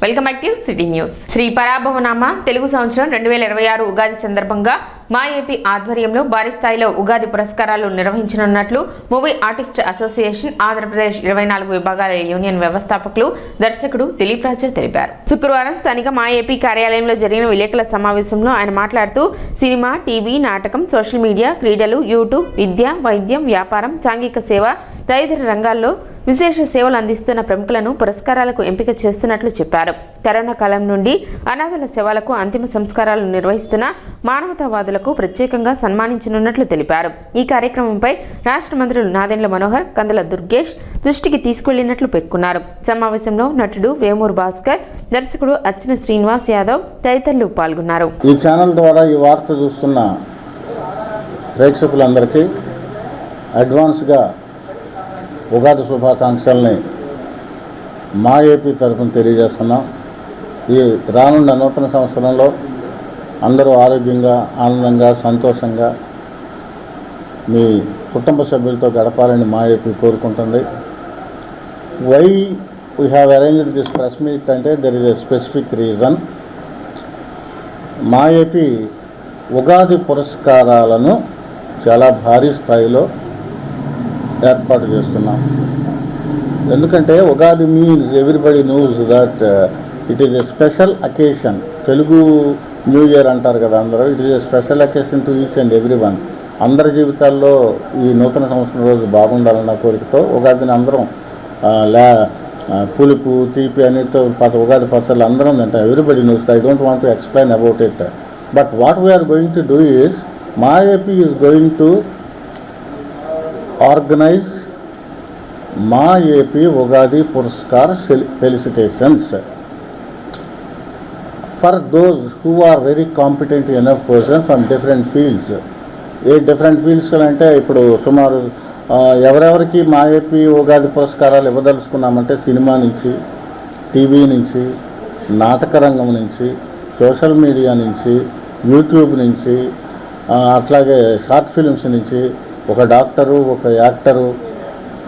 Welcome back to city news. Sri పరాభవనామ తెలుగు సంవత్సరం 2026 ఉగాది సందర్భంగా మా ఏపీ ఆధ్వర్యంలో భారీ స్థాయిలో ఉగాది పురస్కారాలు నిర్వహించనున్నట్లు మూవీ ఆర్టిస్ట్ అసోసియేషన్ ఆంధ్రప్రదేశ్ 24 విభాగాల యూనియన్ వ్యవస్థాపకులు దర్శకుడు దిలీప్ రాజా తెలిపారు. శుక్రవారం స్థానిక మా ఏపీ కార్యాలయంలో జరిగిన విలేకరుల సమావేశంలో ఆయన మాట్లాడుతూ సినిమా, టీవీ, నాటకం, సోషల్ మీడియా, క్రీడలు, యూట్యూబ్, విద్య, వైద్యం, వ్యాపారం, సాంఘిక సేవ తదితర రంగాల్లో విశేష సేవలు అందిస్తున్న ప్రముఖులను పురస్కారాలకు ఎంపిక చేస్తున్నట్లు చెప్పారు. కరోనా కాలం నుండి అనాథల సేవలకు అంతిమ సంస్కారాలు నిర్వహిస్తున్న మానవతావాదులకు ప్రత్యేకంగా సన్మానించనున్నట్లు తెలిపారు. ఈ కార్యక్రమంపై రాష్ట్ర మంత్రులు నాదెండ్ల మనోహర్, కందుల దుర్గేష్ దృష్టికి తీసుకెళ్లినట్లు పేర్కొన్నారు. సమావేశంలో నటుడు వేమూరు భాస్కర్, దర్శకుడు అర్చన శ్రీనివాస్ యాదవ్ తదితరులు పాల్గొన్నారు. ఈ ఛానల్ ద్వారా ఈ వార్త చూస్తున్న ప్రేక్షకులందరికీ అడ్వాన్స్గా ఉగాది శుభాకాంక్షల్ని మా ఏపీ తరఫున తెలియజేస్తున్నాం. ఈ రానున్న నూతన సంవత్సరంలో అందరూ ఆరోగ్యంగా, ఆనందంగా, సంతోషంగా మీ కుటుంబ సభ్యులతో గడపాలని మా ఏపీ కోరుకుంటుంది. Why we have arranged this press meet అంటే there is a specific reason. మా ఏపీ ఉగాది పురస్కారాలను చాలా భారీ స్థాయిలో ఏర్పాటు చేస్తున్నాం. ఎందుకంటే Ugadi means everybody knows that it is a special occasion. Telugu new year అంటారు కదా అందరూ. It is a special occasion to each and every one. అందరి జీవితాల్లో ఈ నూతన సంవత్సరం రోజు బాగుండాలన్న కోరికతో ఉగాదిని అందరం పులుపు, తీపి అన్నిటితో ఉగాది పచ్చళ్ళు అందరం తింటాం. Everybody knows. I don't want to explain about it. But what we are going to do is మా AP is going to organize మా ఏపీ ఉగాది పురస్కార్ felicitations for those who are very competent enough persons from different fields. A different fields అంటే ఇప్పుడు సుమారు ఎవరెవరికి మా AP Ugadi పురస్కారాలు ఇవ్వదలుచుకున్నామంటే cinema నుంచి, టీవీ నుంచి, నాటక రంగం నుంచి, సోషల్ మీడియా నుంచి, యూట్యూబ్ నుంచి, అట్లాగే షార్ట్ ఫిల్మ్స్ నుంచి, ఒక డాక్టరు, ఒక యాక్టరు,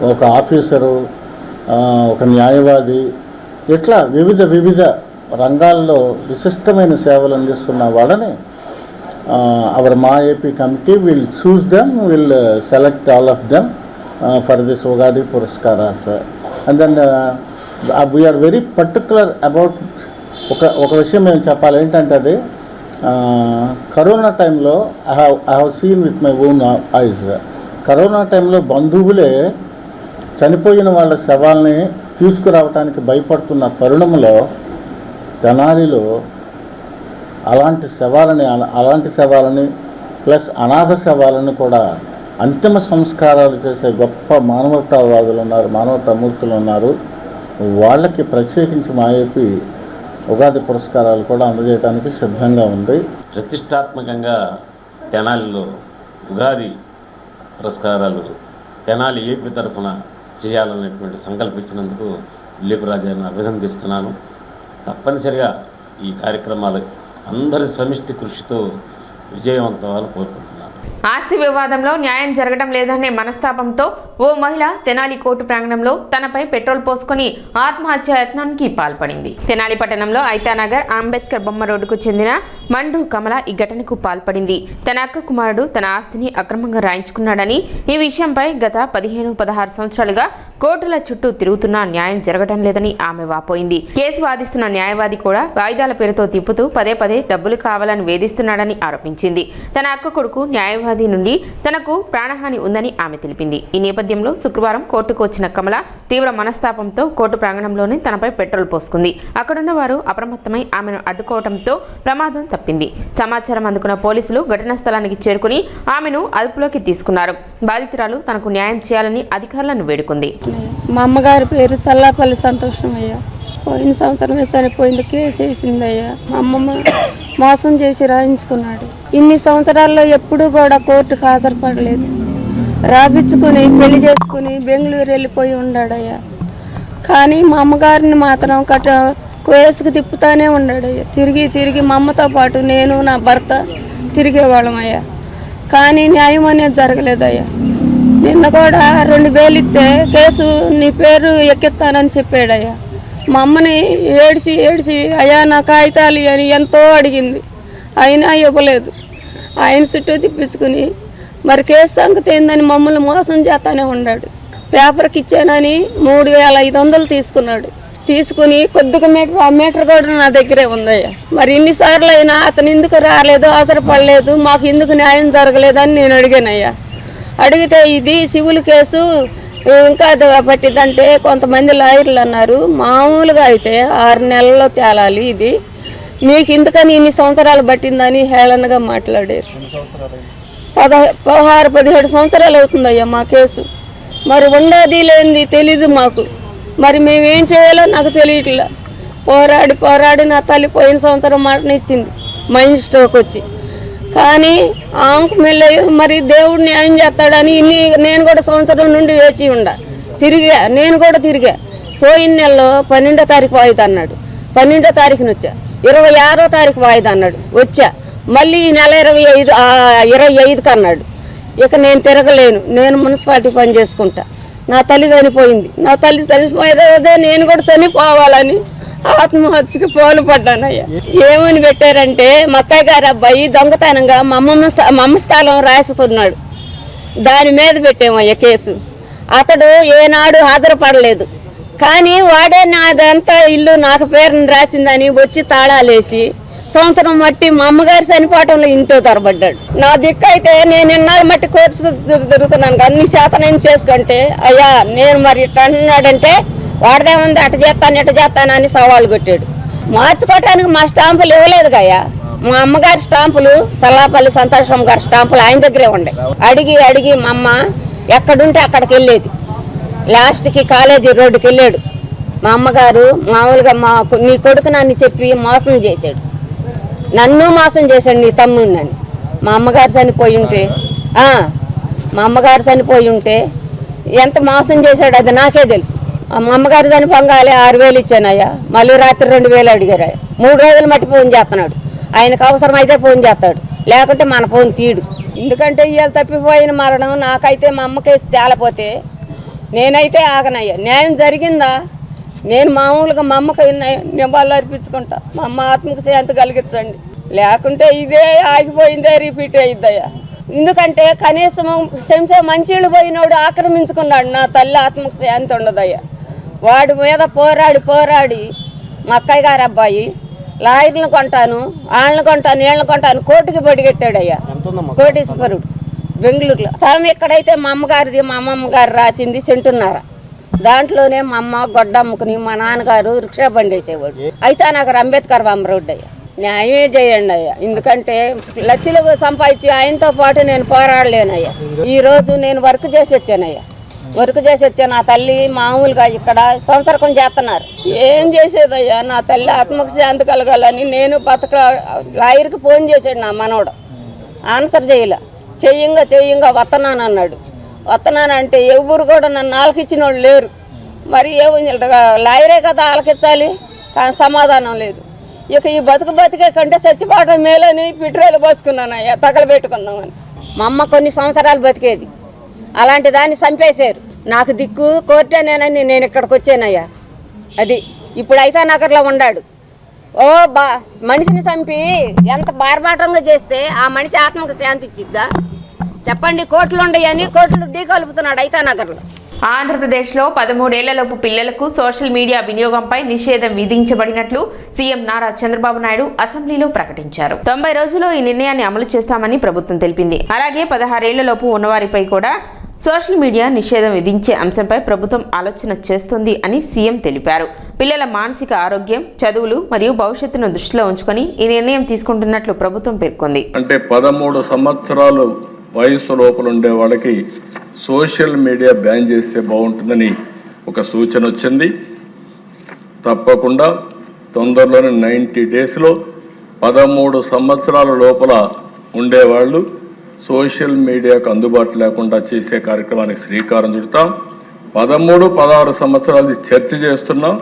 ఒక ఆఫీసరు, ఒక న్యాయవాది, ఇట్లా వివిధ రంగాల్లో విశిష్టమైన సేవలు అందిస్తున్న వాళ్ళని అవర్ మా AP committee will choose them, will select all of them for this Ugadi పురస్కారాస్. And then we are very particular about ఒక విషయం మేము చెప్పాలి. ఏంటంటే అది కరోనా టైంలో I have seen with my own eyes. Corona టైంలో బంధువులే చనిపోయిన వాళ్ళ శవాల్ని తీసుకురావడానికి భయపడుతున్న తరుణంలో తెనాలిలో అలాంటి శవాలని ప్లస్ అనాథ శవాలను కూడా అంతిమ సంస్కారాలు చేసే గొప్ప మానవతావాదులు ఉన్నారు, మానవతామూర్తులు ఉన్నారు. వాళ్ళకి ప్రత్యేకించి మా ఏపీ ఉగాది పురస్కారాలు కూడా అందజేయడానికి సిద్ధంగా ఉంది. ప్రతిష్టాత్మకంగా తెనాలిలో ఉగాది పురస్కారాలు తెనాలి ఏపీ తరఫున చేయాలనేటువంటి సంకల్పించినందుకు దిలీప్ రాజాను అభినందిస్తున్నాను. తప్పనిసరిగా ఈ కార్యక్రమాలు అందరి సమిష్టి కృషితో విజయవంతమని కోరుకుంటున్నాను. ఆస్తి వివాదంలో న్యాయం జరగడం లేదనే మనస్తాపంతో ఓ మహిళ తెనాలి కోర్టు ప్రాంగణంలో తనపై పెట్రోల్ పోసుకొని ఆత్మహత్యాయత్నానికి పాల్పడింది. తెనాలి పట్టణంలో ఐతానగర్ అంబేద్కర్ బొమ్మ రోడ్డుకు చెందిన మండ్రు కమల ఈ ఘటనకు పాల్పడింది. తన అక్క కుమారుడు తన ఆస్తిని అక్రమంగా రాయించుకున్నాడని, ఈ విషయంపై గత 15-16 సంవత్సరాలుగా కోర్టుల చుట్టూ తిరుగుతున్నా న్యాయం జరగడం లేదని ఆమె వాపోయింది. కేసు వాదిస్తున్న న్యాయవాది కూడా వాయిదాల పేరుతో తిప్పుతూ పదే డబ్బులు కావాలని వేధిస్తున్నాడని ఆరోపించింది. తన అక్క కొడుకు న్యాయవాది నుండి తనకు ప్రాణహాని ఉందని ఆమె తెలిపింది. ఈ నేపథ్యంలో శుక్రవారం కోర్టుకు వచ్చిన కమల తీవ్ర మనస్తాపంతో కోర్టు ప్రాంగణంలోనే తనపై పెట్రోల్ పోసుకుంది. అక్కడున్న వారు అప్రమత్తమై ఆమెను అడ్డుకోవడంతో ప్రమాదం తప్పింది. సమాచారం అందుకున్న పోలీసులు ఘటనా స్థలానికి చేరుకుని ఆమెను అదుపులోకి తీసుకున్నారు. బాధితురాలు తనకు న్యాయం చేయాలని అధికారులను వేడుకుంది. మా అమ్మగారి పేరు చల్లాపల్లి సంతోషమయ్య. పోయిన సంవత్సరమే చనిపోయింది. కేసు వేసిందయ్యా. మా అమ్మమ్మ మోసం చేసి రాయించుకున్నాడు. ఇన్ని సంవత్సరాల్లో ఎప్పుడూ కూడా కోర్టుకు హాజరుపడలేదు. రాపించుకుని పెళ్లి చేసుకుని బెంగళూరు వెళ్ళిపోయి ఉన్నాడయ్యా. కానీ మా అమ్మగారిని మాత్రం కేసుకు తిప్పుతానే ఉన్నాడయ్యా. తిరిగి మా అమ్మతో పాటు నేను, నా భర్త తిరిగేవాళ్ళమయ్యా. కానీ న్యాయం అనేది జరగలేదయ్యా. నిన్న కూడా 2000 ఇస్తే కేసు నీ పేరు ఎక్కిస్తానని చెప్పాడయ్యా. మా అమ్మని ఏడ్చి ఏడ్చి అయ్యా నా కాగితాలు అని ఎంతో అడిగింది, అయినా ఇవ్వలేదు. ఆయన చుట్టూ తిప్పించుకుని మరి కేసు సంగతి ఏందని మమ్మల్ని మోసం చేస్తానే ఉన్నాడు. పేపర్కి ఇచ్చానని 3,500 తీసుకున్నాడు. తీసుకుని కొద్దిగా మీటర్, ఆ మీటర్ కూడా నా దగ్గరే ఉందయ్యా. మరి ఇన్నిసార్లు అయినా అతను ఎందుకు రాలేదు, అవసరపడలేదు, మాకు ఎందుకు న్యాయం జరగలేదని నేను అడిగానయ్యా. అడిగితే ఇది సివిల్ కేసు ఇంకా పట్టిద్దంటే కొంతమంది లాయర్లు అన్నారు, మామూలుగా అయితే 6 నెలల్లో తేలాలి, ఇది మీకు ఎందుకని ఇన్ని సంవత్సరాలు పట్టిందని హేళనగా మాట్లాడారు. 16-17 సంవత్సరాలు అవుతుందయ్యా మా కేసు. మరి ఉండేది లేనిది తెలీదు మాకు. మరి మేమేం చేయాలో నాకు తెలియట్లా. పోరాడి పోరాడి నా తల్లి పోయిన సంవత్సరం మాటనిచ్చింది మైండ్ స్ట్రోక్ వచ్చి. కానీ ఆమెకు మెల్ల మరి దేవుడు న్యాయం చేస్తాడని నేను కూడా సంవత్సరం నుండి వేచి తిరిగా. నేను కూడా తిరిగా. పోయిన నెలలో 12వ తారీఖు వాయిదా అన్నాడు. 12వ తారీఖున వచ్చా. 26వ తారీఖు వాయిదా అన్నాడు, వచ్చా. మళ్ళీ ఈ నెల 25కి అన్నాడు. ఇక నేను తిరగలేను, నేను మున్సిపాలిటీ పని చేసుకుంటా. నా తల్లి చనిపోయింది. నా తల్లి చనిపోయేదే నేను కూడా చనిపోవాలని ఆత్మహత్యకి పాల్పడ్డానయ్యా. ఏమని పెట్టారంటే మా అక్కయ్య గారు అబ్బాయి దొంగతనంగా మా అమ్మ స్థలం రాసుకున్నాడు, దాని మీద పెట్టామయ్యా కేసు. అతడు ఏనాడు హాజరుపడలేదు. కానీ వాడే నాదంతా ఇల్లు నాకు పేరుని రాసిందని వచ్చి తాళాలేసి సంవత్సరం మట్టి మా అమ్మగారి చనిపోవటంలో ఇంట్లో తరబడ్డాడు. నా దిక్కు అయితే నేను ఇన్నాళ్ళు మట్టి కోర్సు తిరుగుతున్నాను, అన్ని శాతం ఏం చేసుకుంటే అయ్యా నేను మరి ఇట్లా అన్నాడంటే వాడదేముంది, అటు చేస్తాను ఇటు చేస్తానని సవాళ్ళు కొట్టాడు. మార్చుకోవటానికి మా స్టాంపులు ఇవ్వలేదు కయ్యా. మా అమ్మగారి స్టాంపులు చల్లాపల్లి సంతోషం గారి స్టాంపులు ఆయన దగ్గరే ఉండే. అడిగి అడిగి మా అమ్మ ఎక్కడుంటే అక్కడికి వెళ్ళేది. లాస్ట్కి కాలేజీ రోడ్డుకి వెళ్ళాడు. మా అమ్మగారు మామూలుగా నీ కొడుకు నన్ను చెప్పి మోసం చేశాడు, నన్ను మోసం చేశాడు నీ తమ్ముడిని. మా అమ్మగారు చనిపోయి ఉంటే ఎంత మోసం చేశాడు అది నాకే తెలుసు. మా అమ్మగారు చనిపోగాలి 6,000 ఇచ్చానయ్యా. మళ్ళీ రాత్రి 2,000 అడిగారు. 3 రోజులు మట్టి ఫోన్ చేస్తున్నాడు. ఆయనకు అవసరం అయితే ఫోన్ చేస్తాడు, లేకుంటే మన ఫోన్ తీడు. ఎందుకంటే ఇవాళ తప్పిపోయిన మరణం నాకైతే మా అమ్మకేసి తేలపోతే నేనైతే ఆగనయ్యా. న్యాయం జరిగిందా నేను మామూలుగా మా అమ్మకి నివాళులు అర్పించుకుంటా. మా అమ్మ ఆత్మకు శాంతి కలిగించండి, లేకుంటే ఇదే ఆగిపోయిందే రిపీట్ అయ్యిద్దయ్యా. ఎందుకంటే కనీసం చెంచా మంచిళ్ళు పోయినోడు ఆక్రమించుకున్నాడు. నా తల్లి ఆత్మకు శాంతి ఉండదయ్యా. వాడి మీద పోరాడి పోరాడి మా అక్కయ్య గారి అబ్బాయి లాయర్లను కొంటాను, వాళ్ళని కొంటాను, వీళ్ళని కొంటాను కోర్టుకి బడిగెత్తాడయ్యా. కోటీశ్వరుడు బెంగళూరులో. స్థలం ఎక్కడైతే మా అమ్మగారిది, మా అమ్మమ్మ గారు రాసింది 1.5 సెంటున్నర. దాంట్లోనే మా అమ్మ గొడ్డ అమ్ముకుని మా నాన్నగారు రిక్షా బండి వేసేవాడు. అయితే నాకు అంబేద్కర్ బొమ్మ రోడ్డు అయ్యా. న్యాయమే చేయండి అయ్యా. ఎందుకంటే లక్షలు సంపాదించి ఆయనతో పాటు నేను పోరాడలేనయ్యా. ఈరోజు నేను వర్క్ చేసి వచ్చానయ్యా. నా తల్లి మామూలుగా ఇక్కడ సంవత్సరం చేస్తున్నారు. ఏం చేసేదయ్యా, నా తల్లి ఆత్మకు శాంతి కలగాలని నేను లాయర్కి ఫోన్ చేశాడు నా మనవడు. ఆన్సర్ చెయ్యంగా వస్తున్నానన్నాడు. వస్తున్నానంటే ఎవరు కూడా నన్ను ఆలకించిన వాళ్ళు లేరు. మరి లాయరే కదా ఆలకించాలి, కానీ సమాధానం లేదు. ఇక ఈ బతికే కంటే చచ్చిపోవటం మేలని పెట్రోల్ పోసుకున్నానయ్యా, తగలబెట్టుకుందామని. మా అమ్మ కొన్ని సంవత్సరాలు బతికేది, అలాంటి దాన్ని చంపేశారు. నాకు దిక్కు కోర్టేనేనని నేను ఇక్కడికి వచ్చానయ్యా. అది ఇప్పుడు అయితే నగర్లో ఉన్నాడు. మనిషిని చంపి ఎంత బార్బాటంగా చేస్తే ఆ మనిషి ఆత్మకు శాంతి ఇచ్చిద్దా చెప్పండి. కోర్టులు ఉండయని కోర్టులు ఢీ కలుపుతున్నాడు అయితే నగర్లో. ఆంధ్రప్రదేశ్లో 13 ఏళ్లలోపు పిల్లలకు సోషల్ మీడియా వినియోగంపై నిషేధం విధించబడినట్లు సీఎం నారా చంద్రబాబు నాయుడు అసెంబ్లీలో ప్రకటించారు. 90 రోజుల్లో ఈ నిర్ణయాన్ని అమలు చేస్తామని ప్రభుత్వం తెలిపింది. అలాగే 16 ఏళ్లలోపు ఉన్నవారిపై కూడా సోషల్ మీడియా నిషేధం విధించే అంశంపై ప్రభుత్వం ఆలోచన చేస్తుంది అని సీఎం తెలిపారు. పిల్లల మానసిక ఆరోగ్యం, చదువులు మరియు భవిష్యత్తును దృష్టిలో ఉంచుకొని ఈ నిర్ణయం తీసుకుంటున్నట్లు ప్రభుత్వం పేర్కొంది. అంటే 13 సంవత్సరాలు వయసు లోపల ఉండే వాళ్ళకి సోషల్ మీడియా బ్యాన్ చేస్తే బాగుంటుందని ఒక సూచన వచ్చింది. తప్పకుండా తొందరలోనే 90 డేస్లో 13 సంవత్సరాల లోపల ఉండేవాళ్ళు సోషల్ మీడియాకు అందుబాటు లేకుండా చేసే కార్యక్రమానికి శ్రీకారం చుడతాం. 13, 16 సంవత్సరాలు చర్చ చేస్తున్నాం.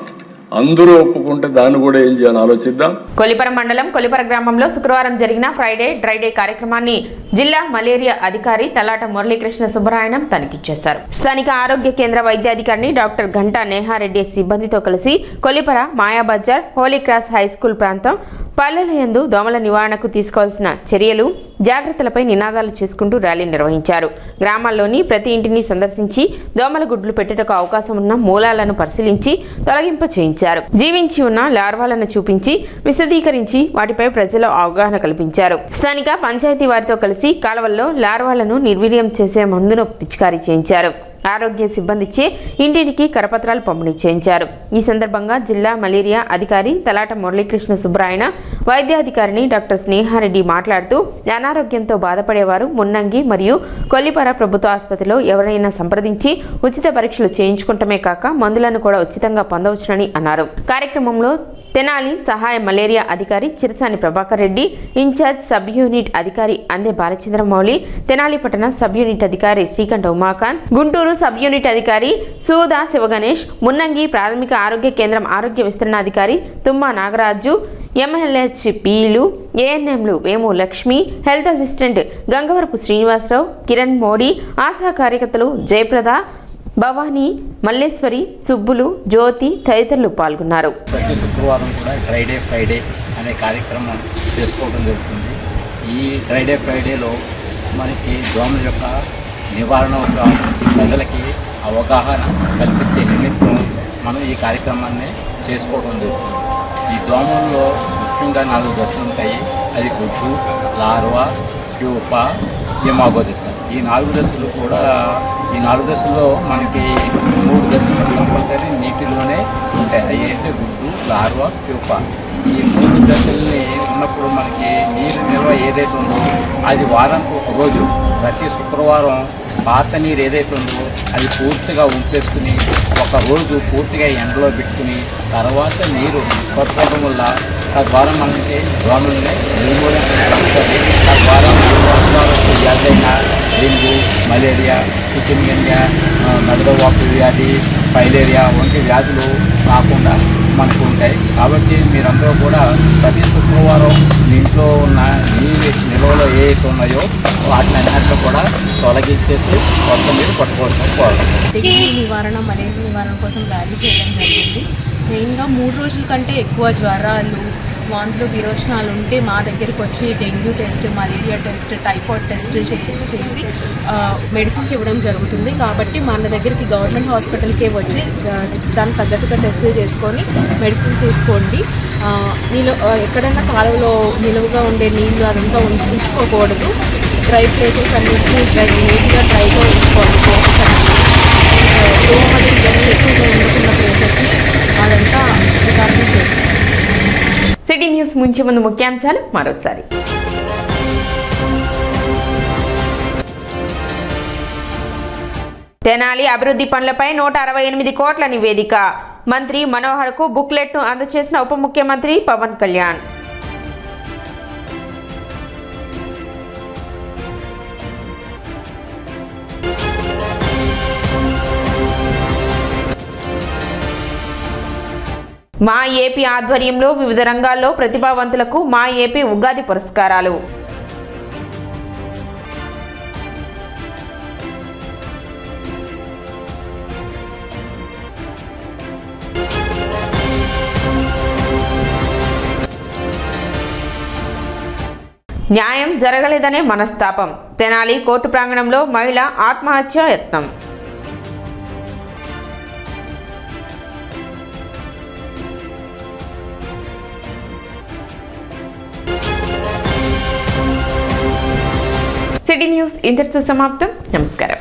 అందరూ ఒప్పుకుంటే దాన్ని కూడా ఏం చేయాలో ఆలోచిద్దాం. కొలిపర మండలం కొలిపర గ్రామంలో శుక్రవారం జరిగిన ఫ్రైడే డ్రైడే కార్యక్రమాన్ని జిల్లా మలేరియా అధికారి తలాట మురళీకృష్ణ సుబ్బరాయణం తనిఖీ చేశారు. స్థానిక ఆరోగ్య కేంద్ర వైద్యాధికారిని డాక్టర్ ఘంటా నేహారెడ్డి సిబ్బందితో కలిసి Kolipara, Mayabazar, holy cross high school ప్రాంతం పల్లెల యందు దోమల నివారణకు తీసుకోవాల్సిన చర్యలు, జాగ్రత్తలపై నినాదాలు చేసుకుంటూ ర్యాలీ నిర్వహించారు. గ్రామాల్లోని ప్రతి ఇంటిని సందర్శించి దోమల గుడ్లు పెట్టేటకు అవకాశం ఉన్న మూలాలను పరిశీలించి తొలగింప చేయించారు. జీవించి ఉన్న లార్వాలను చూపించి విశదీకరించి వాటిపై ప్రజల్లో అవగాహన కల్పించారు. స్థానిక పంచాయతీ వారితో కలిసి కాలువల్లో లార్వాలను నిర్వీర్యం చేసే మందును పిచికారీ చేయించారు. ఆరోగ్య సిబ్బందిచే ఇంటింటికి కరపత్రాలు పంపిణీ చేయించారు. ఈ సందర్భంగా జిల్లా మలేరియా అధికారి తలాట మురళీకృష్ణ సుబ్బరాయణ, వైద్యాధికారిని డాక్టర్ స్నేహారెడ్డి మాట్లాడుతూ అనారోగ్యంతో బాధపడేవారు మున్నంగి మరియు కొల్లిపర ప్రభుత్వ ఆసుపత్రిలో ఎవరైనా సంప్రదించి ఉచిత పరీక్షలు చేయించుకుంటమే కాక మందులను కూడా ఉచితంగా పొందవచ్చునని అన్నారు. కార్యక్రమంలో తెనాలి సహాయ మలేరియా అధికారి Chirasani Prabhakar Reddy, incharge sub unit అధికారి అందే బాలచంద్రమౌళి, తెనాలి పట్టణ సబ్ యూనిట్ అధికారి శ్రీకంఠ ఉమాకాంత్, గుంటూరు సబ్ యూనిట్ అధికారి సూదా శివగణేష్, మున్నంగి ప్రాథమిక ఆరోగ్య కేంద్రం ఆరోగ్య విస్తరణాధికారి తుమ్మా నాగరాజు, ఎంఎల్హెచ్ పీలు, ఏఎన్ఎంలు వేము లక్ష్మి, హెల్త్ అసిస్టెంట్ గంగవరపు శ్రీనివాసరావు, కిరణ్ మోడీ, ఆశా కార్యకర్తలు జయప్రద, భవానీ, మల్లేశ్వరి, సుబ్బులు, జ్యోతి తదితరులు పాల్గొన్నారు. ప్రతి శుక్రవారం కూడా డ్రైడే ఫ్రైడే అనే కార్యక్రమం చేసుకోవడం జరుగుతుంది. ఈ డ్రైడే ఫ్రైడేలో మనకి దోమల యొక్క నివారణ ప్రజలకి అవగాహన కల్పించే నిమిత్తం మనం ఈ కార్యక్రమాన్ని చేసుకోవడం జరుగుతుంది. ఈ దోమల్లో ముఖ్యంగా 4 దశలు ఉంటాయి. అది గుడ్డు, లార్వా, ప్యూపా, ఇమాగోదిస్. ఈ 4 దశలు కూడా ఈ 4 దశల్లో మనకి 3 దశలు కంపల్సరీ నీటిలోనే ఉంటాయి. అవి అంటే గుడ్డు, లార్వా, ప్యూపా. ఈ 3 దశల్ని ఉన్నప్పుడు మనకి నీరు నిల్వ ఏదైతే ఉందో అది వారానికి ఒక రోజు ప్రతి శుక్రవారం పాత నీరు ఏదైతే ఉందో అది పూర్తిగా ఉంపేసుకుని ఒక రోజు పూర్తిగా ఎండలో పెట్టుకుని తర్వాత నీరు కొట్టడం వల్ల తద్వారా మనకి దోమల్ని నిర్మూలించడానికి తద్వారా వ్యాధైన డెంగ్యూ, మలేరియా, చికెన్ గున్యా, మెదడువాపు వ్యాధి, ఫైలేరియా వంటి వ్యాధులు రాకుండా మనకు ఉంటాయి. కాబట్టి మీరందరూ కూడా ప్రతి శుక్రవారం మీ ఇంట్లో ఉన్న నీరు నిల్వలో ఏవైతే ఉన్నాయో వాటిని అన్నింటిలో కూడా తొలగించేసి కొత్త నీరు పట్టుకోవాల్సిన కోరడం. డెంగ్యూ నివారణ, మలేరియా నివారణ కోసం ర్యాలీ చేయడం జరిగింది. మెయిన్గా 3 రోజుల కంటే ఎక్కువ జ్వరాలు, వాంతులు, విరోచనాలు ఉంటే మా దగ్గరికి వచ్చి dengue test, malaria test, typhoid test చేసి మెడిసిన్స్ ఇవ్వడం జరుగుతుంది. కాబట్టి మన దగ్గరికి గవర్నమెంట్ హాస్పిటల్కే వచ్చి దానికి తగ్గట్టుగా టెస్టులు చేసుకొని మెడిసిన్స్ తీసుకోండి. ఎక్కడైనా కాలువలో నిలువుగా ఉండే నీళ్ళు అదంతా ఉంచుకోకూడదు. డ్రై ప్లేసెస్ అన్నింటినీ నీట్గా డ్రైగా ఉంచుకోవాలి. దోమలు ఇవన్నీ ఎక్కువగా ఉండుకున్న ప్లేసెస్ని అదంతా రికార్డింగ్ చేసుకోవాలి. సిటీ న్యూస్ ముంచే ముందు ముఖ్యాంశాలు మరోసారి. తెనాలి అభివృద్ధి పనులపై 168 కోట్ల నివేదిక. మంత్రి మనోహర్కు బుక్లెట్ను అందజేసిన ఉప ముఖ్యమంత్రి పవన్ కళ్యాణ్. మా ఏపీ ఆధ్వర్యంలో వివిధ రంగాల్లో ప్రతిభావంతులకు మా ఏపీ ఉగాది పురస్కారాలు. న్యాయం జరగలేదనే మనస్తాపం. తెనాలి కోర్టు ప్రాంగణంలో మహిళ ఆత్మహత్య యత్నం. సిటీ న్యూస్ ఇంతటితో సమాప్తం. నమస్కారం.